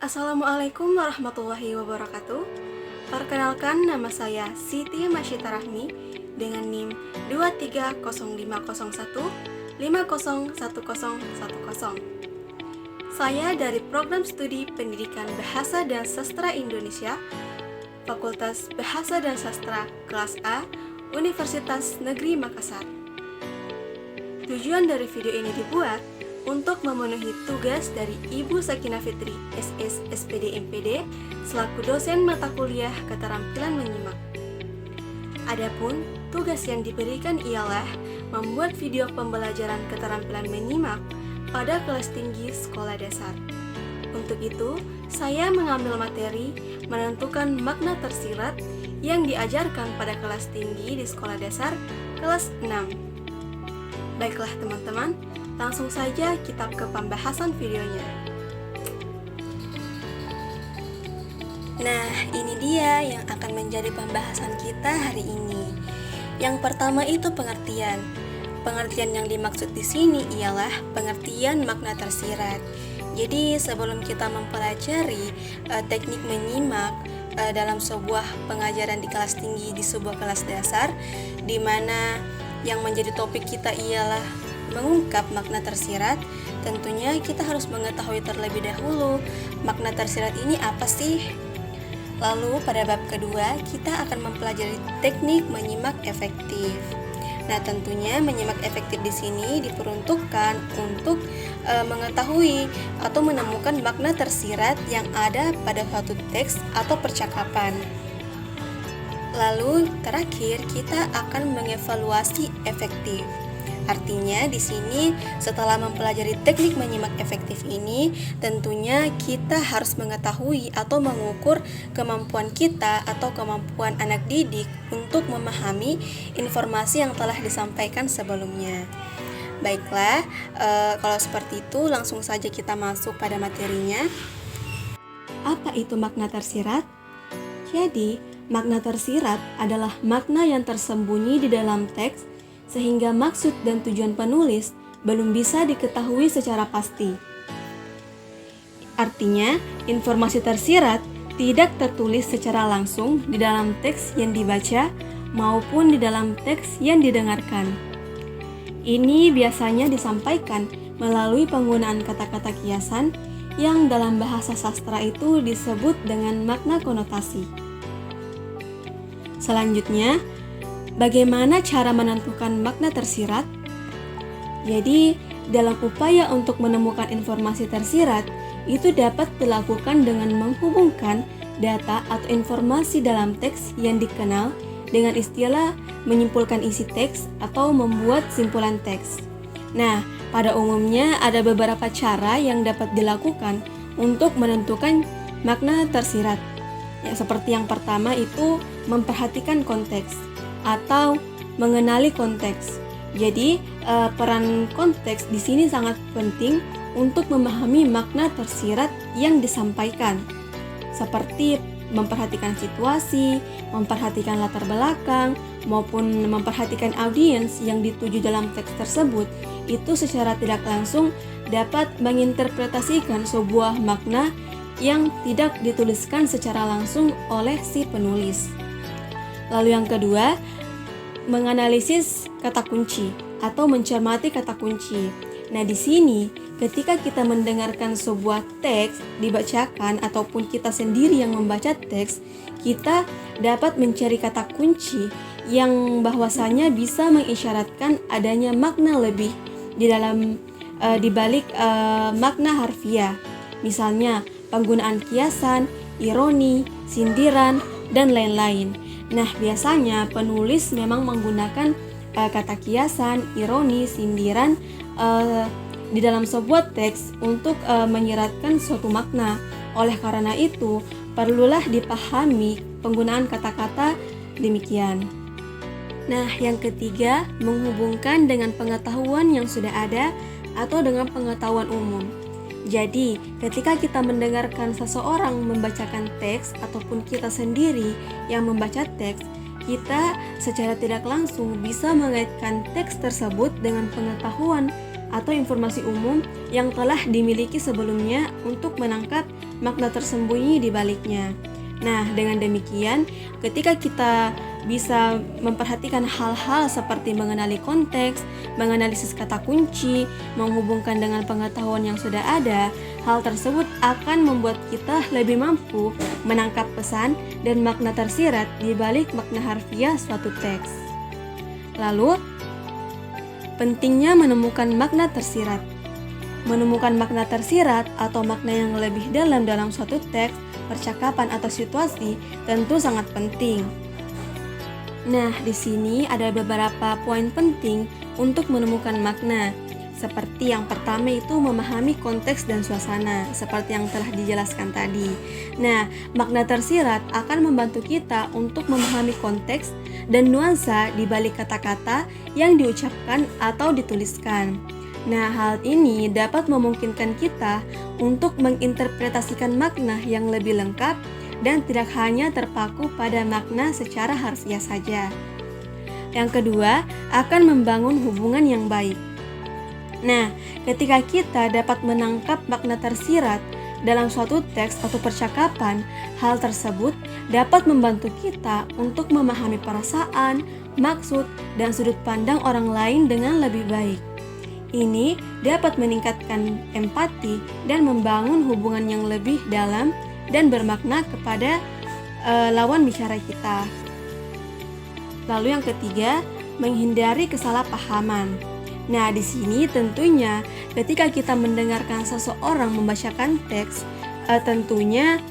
Assalamualaikum warahmatullahi wabarakatuh. Perkenalkan, nama saya Siti Masyita Rahmi dengan NIM 23051501010. Saya dari Program Studi Pendidikan Bahasa dan Sastra Indonesia, Fakultas Bahasa dan Sastra Kelas A, Universitas Negeri Makassar. Tujuan dari video ini dibuat untuk memenuhi tugas dari Ibu Sakinah Fitri, SS, SPD, MPD, selaku dosen mata kuliah keterampilan menyimak. Adapun tugas yang diberikan ialah membuat video pembelajaran keterampilan menyimak pada kelas tinggi sekolah dasar. Untuk itu, saya mengambil materi menentukan makna tersirat yang diajarkan pada kelas tinggi di sekolah dasar kelas 6. Baiklah teman-teman, langsung saja kita ke pembahasan videonya. Nah, ini dia yang akan menjadi pembahasan kita hari ini. Yang pertama itu pengertian. Pengertian yang dimaksud di sini ialah pengertian makna tersirat. Jadi, sebelum kita mempelajari teknik menyimak dalam sebuah pengajaran di kelas tinggi di sebuah kelas dasar, di mana yang menjadi topik kita ialah mengungkap makna tersirat, tentunya kita harus mengetahui terlebih dahulu makna tersirat ini apa sih. Lalu pada bab kedua kita akan mempelajari teknik menyimak efektif. Nah, tentunya menyimak efektif di sini diperuntukkan untuk mengetahui atau menemukan makna tersirat yang ada pada suatu teks atau percakapan. Lalu terakhir kita akan mengevaluasi efektif. Artinya di sini setelah mempelajari teknik menyimak efektif ini, tentunya kita harus mengetahui atau mengukur kemampuan kita atau kemampuan anak didik untuk memahami informasi yang telah disampaikan sebelumnya. Baiklah, kalau seperti itu langsung saja kita masuk pada materinya. Apa itu makna tersirat? Jadi, makna tersirat adalah makna yang tersembunyi di dalam teks sehingga maksud dan tujuan penulis belum bisa diketahui secara pasti. Artinya, informasi tersirat tidak tertulis secara langsung di dalam teks yang dibaca maupun di dalam teks yang didengarkan. Ini biasanya disampaikan melalui penggunaan kata-kata kiasan yang dalam bahasa sastra itu disebut dengan makna konotasi. Selanjutnya, bagaimana cara menentukan makna tersirat? Jadi, dalam upaya untuk menemukan informasi tersirat, itu dapat dilakukan dengan menghubungkan data atau informasi dalam teks yang dikenal dengan istilah menyimpulkan isi teks atau membuat simpulan teks. Nah, pada umumnya ada beberapa cara yang dapat dilakukan untuk menentukan makna tersirat. Ya, seperti yang pertama itu memperhatikan konteks atau mengenali konteks. Jadi, peran konteks di sini sangat penting untuk memahami makna tersirat yang disampaikan. Seperti memperhatikan situasi, memperhatikan latar belakang, maupun memperhatikan audiens yang dituju dalam teks tersebut, itu secara tidak langsung dapat menginterpretasikan sebuah makna yang tidak dituliskan secara langsung oleh si penulis. Lalu yang kedua, menganalisis kata kunci atau mencermati kata kunci. Nah, di sini ketika kita mendengarkan sebuah teks dibacakan ataupun kita sendiri yang membaca teks, kita dapat mencari kata kunci yang bahwasanya bisa mengisyaratkan adanya makna lebih di dalam di balik makna harfiah. Misalnya penggunaan kiasan, ironi, sindiran, dan lain-lain. Nah, biasanya penulis memang menggunakan kata kiasan, ironi, sindiran di dalam sebuah teks untuk menyiratkan suatu makna. Oleh karena itu, perlulah dipahami penggunaan kata-kata demikian. Nah, yang ketiga, menghubungkan dengan pengetahuan yang sudah ada atau dengan pengetahuan umum. Jadi, ketika kita mendengarkan seseorang membacakan teks ataupun kita sendiri yang membaca teks, kita secara tidak langsung bisa mengaitkan teks tersebut dengan pengetahuan atau informasi umum yang telah dimiliki sebelumnya untuk menangkap makna tersembunyi di baliknya. Nah, dengan demikian, ketika kita bisa memperhatikan hal-hal seperti mengenali konteks, menganalisis kata kunci, menghubungkan dengan pengetahuan yang sudah ada, hal tersebut akan membuat kita lebih mampu menangkap pesan dan makna tersirat di balik makna harfiah suatu teks. Lalu, pentingnya menemukan makna tersirat. Menemukan makna tersirat atau makna yang lebih dalam suatu teks, percakapan atau situasi tentu sangat penting. Nah, di sini ada beberapa poin penting untuk menemukan makna. Seperti yang pertama itu memahami konteks dan suasana, seperti yang telah dijelaskan tadi. Nah, makna tersirat akan membantu kita untuk memahami konteks dan nuansa di balik kata-kata yang diucapkan atau dituliskan. Nah, hal ini dapat memungkinkan kita untuk menginterpretasikan makna yang lebih lengkap dan tidak hanya terpaku pada makna secara harfiah saja. Yang kedua, akan membangun hubungan yang baik. Nah, ketika kita dapat menangkap makna tersirat dalam suatu teks atau percakapan, hal tersebut dapat membantu kita untuk memahami perasaan, maksud, dan sudut pandang orang lain dengan lebih baik. Ini dapat meningkatkan empati dan membangun hubungan yang lebih dalam dan bermakna kepada lawan bicara kita. Lalu yang ketiga, menghindari kesalahpahaman. Nah, di sini tentunya ketika kita mendengarkan seseorang membacakan teks, tentunya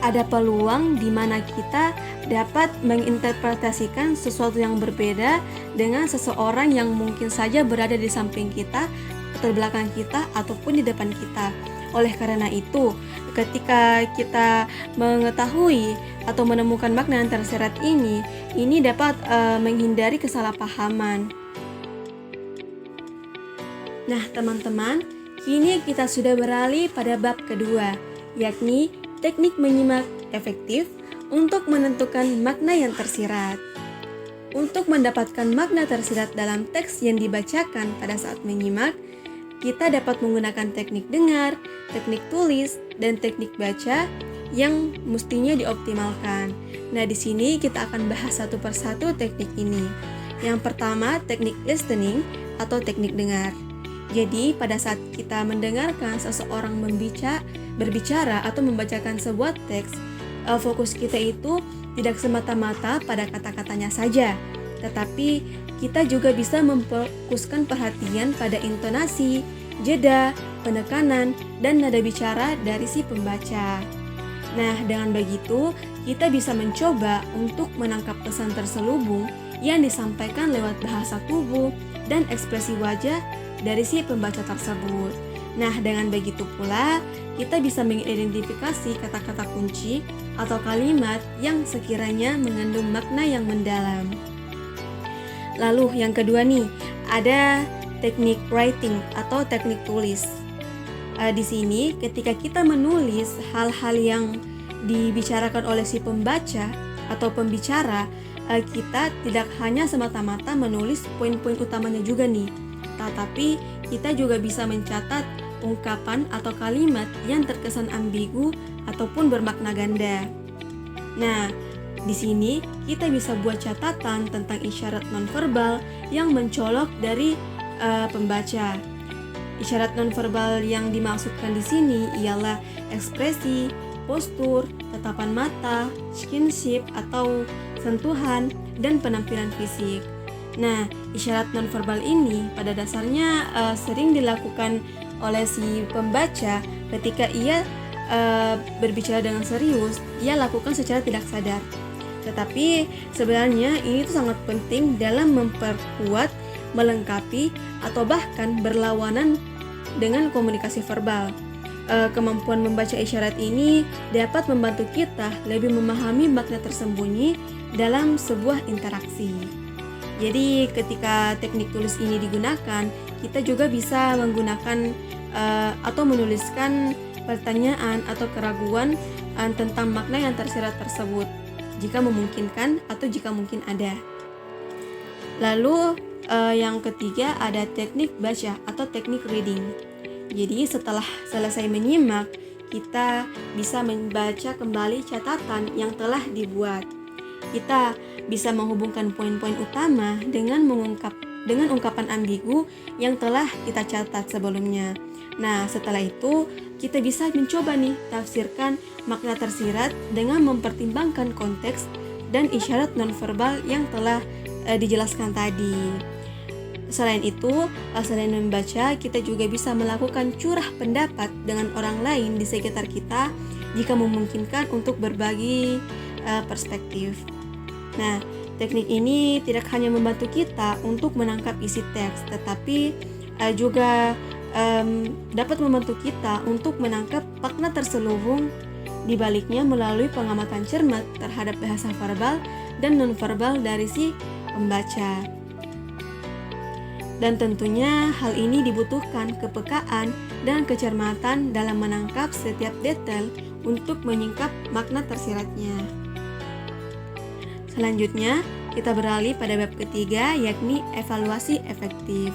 ada peluang di mana kita dapat menginterpretasikan sesuatu yang berbeda dengan seseorang yang mungkin saja berada di samping kita, atau di belakang kita, ataupun di depan kita. Oleh karena itu, ketika kita mengetahui atau menemukan makna yang tersirat ini dapat menghindari kesalahpahaman. Nah, teman-teman, kini kita sudah beralih pada bab kedua, yakni teknik menyimak efektif untuk menentukan makna yang tersirat. Untuk mendapatkan makna tersirat dalam teks yang dibacakan pada saat menyimak, kita dapat menggunakan teknik dengar, teknik tulis, dan teknik baca yang mestinya dioptimalkan. Nah, di sini kita akan bahas satu persatu teknik ini. Yang pertama, teknik listening atau teknik dengar. Jadi, pada saat kita mendengarkan seseorang berbicara atau membacakan sebuah teks, fokus kita itu tidak semata-mata pada kata-katanya saja, tetapi kita juga bisa memfokuskan perhatian pada intonasi, jeda, penekanan, dan nada bicara dari si pembaca. Nah, dengan begitu, kita bisa mencoba untuk menangkap pesan terselubung yang disampaikan lewat bahasa tubuh dan ekspresi wajah dari si pembaca tersebut. Nah, dengan begitu pula, kita bisa mengidentifikasi kata-kata kunci atau kalimat yang sekiranya mengandung makna yang mendalam. Lalu yang kedua nih, ada teknik writing atau teknik tulis. Di sini ketika kita menulis hal-hal yang dibicarakan oleh si pembaca atau pembicara, kita tidak hanya semata-mata menulis poin-poin utamanya juga nih, tetapi kita juga bisa mencatat ungkapan atau kalimat yang terkesan ambigu ataupun bermakna ganda. Nah, di sini kita bisa buat catatan tentang isyarat nonverbal yang mencolok dari pembaca. Isyarat nonverbal yang dimaksudkan di sini ialah ekspresi, postur, tatapan mata, skinship atau sentuhan, dan penampilan fisik. Nah, isyarat nonverbal ini pada dasarnya sering dilakukan oleh si pembaca ketika ia berbicara dengan serius, ia lakukan secara tidak sadar. Tetapi sebenarnya ini tuh sangat penting dalam memperkuat, melengkapi, atau bahkan berlawanan dengan komunikasi verbal. Kemampuan membaca isyarat ini dapat membantu kita lebih memahami makna tersembunyi dalam sebuah interaksi. Jadi ketika teknik tulis ini digunakan, kita juga bisa menggunakan atau menuliskan pertanyaan atau keraguan tentang makna yang tersirat tersebut, jika memungkinkan atau jika mungkin ada. Lalu Yang ketiga ada teknik baca atau teknik reading. Jadi setelah selesai menyimak, kita bisa membaca kembali catatan yang telah dibuat. Kita bisa menghubungkan poin-poin utama dengan ungkapan ambigu yang telah kita catat sebelumnya. Nah, setelah itu kita bisa mencoba nih tafsirkan makna tersirat dengan mempertimbangkan konteks dan isyarat nonverbal yang telah dijelaskan tadi. Selain itu, selain membaca, kita juga bisa melakukan curah pendapat dengan orang lain di sekitar kita jika memungkinkan untuk berbagi perspektif. Nah, teknik ini tidak hanya membantu kita untuk menangkap isi teks, tetapi juga dapat membantu kita untuk menangkap makna terselubung di baliknya melalui pengamatan cermat terhadap bahasa verbal dan nonverbal dari si pembaca. Dan tentunya hal ini dibutuhkan kepekaan dan kecermatan dalam menangkap setiap detail untuk menyingkap makna tersiratnya. Selanjutnya, kita beralih pada bab ketiga, yakni evaluasi efektif.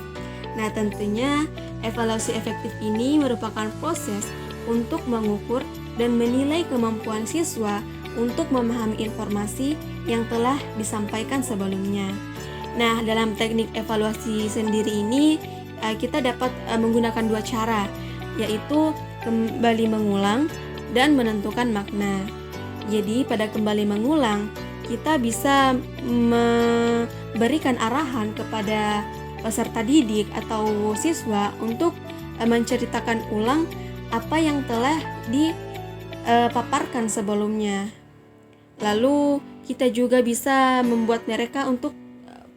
Nah, tentunya evaluasi efektif ini merupakan proses untuk mengukur dan menilai kemampuan siswa untuk memahami informasi yang telah disampaikan sebelumnya. Nah, dalam teknik evaluasi sendiri ini kita dapat menggunakan dua cara, yaitu kembali mengulang dan menentukan makna. Jadi, pada kembali mengulang, kita bisa memberikan arahan kepada peserta didik atau siswa untuk menceritakan ulang apa yang telah dipaparkan sebelumnya. Lalu, kita juga bisa membuat mereka untuk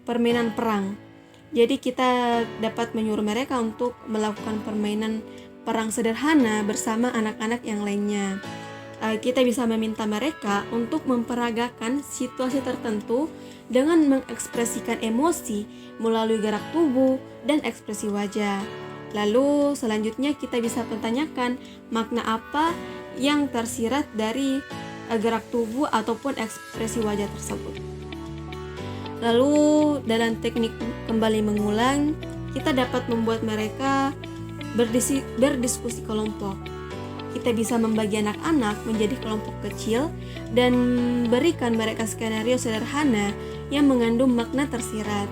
permainan perang. Jadi kita dapat menyuruh mereka untuk melakukan permainan perang sederhana bersama anak-anak yang lainnya. Kita bisa meminta mereka untuk memperagakan situasi tertentu dengan mengekspresikan emosi melalui gerak tubuh dan ekspresi wajah. Lalu selanjutnya kita bisa pertanyakan makna apa yang tersirat dari gerak tubuh ataupun ekspresi wajah tersebut. Lalu dalam teknik kembali mengulang, kita dapat membuat mereka berdiskusi kelompok. Kita bisa membagi anak-anak menjadi kelompok kecil dan berikan mereka skenario sederhana yang mengandung makna tersirat.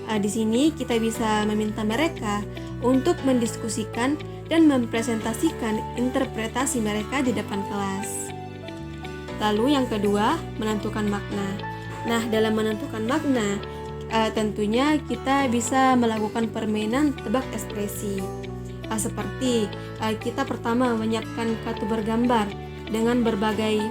Di sini kita bisa meminta mereka untuk mendiskusikan dan mempresentasikan interpretasi mereka di depan kelas. Lalu yang kedua, menentukan makna. Nah, dalam menentukan makna, tentunya kita bisa melakukan permainan tebak ekspresi. Seperti kita pertama menyiapkan kartu bergambar dengan berbagai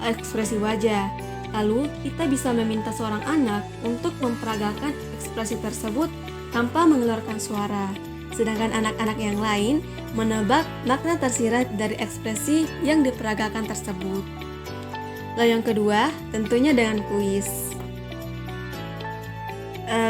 ekspresi wajah. Lalu kita bisa meminta seorang anak untuk memperagakan ekspresi tersebut tanpa mengeluarkan suara. Sedangkan anak-anak yang lain menebak makna tersirat dari ekspresi yang diperagakan tersebut. Lalu yang kedua, tentunya dengan kuis.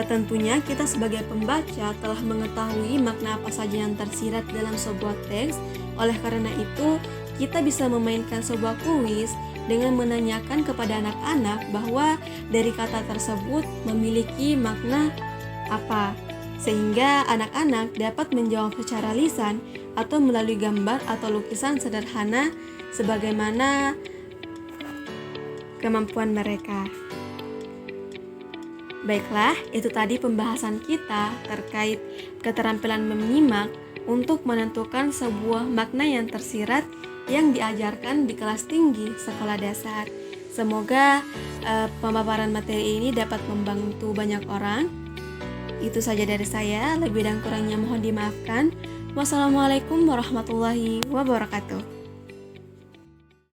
Tentunya kita sebagai pembaca telah mengetahui makna apa saja yang tersirat dalam sebuah teks. Oleh karena itu, kita bisa memainkan sebuah kuis dengan menanyakan kepada anak-anak bahwa dari kata tersebut memiliki makna apa, sehingga anak-anak dapat menjawab secara lisan atau melalui gambar atau lukisan sederhana sebagaimana kemampuan mereka. Baiklah, itu tadi pembahasan kita terkait keterampilan menyimak untuk menentukan sebuah makna yang tersirat yang diajarkan di kelas tinggi sekolah dasar. Semoga pemaparan materi ini dapat membantu banyak orang. Itu saja dari saya, lebih dan kurangnya mohon dimaafkan. Wassalamualaikum warahmatullahi wabarakatuh.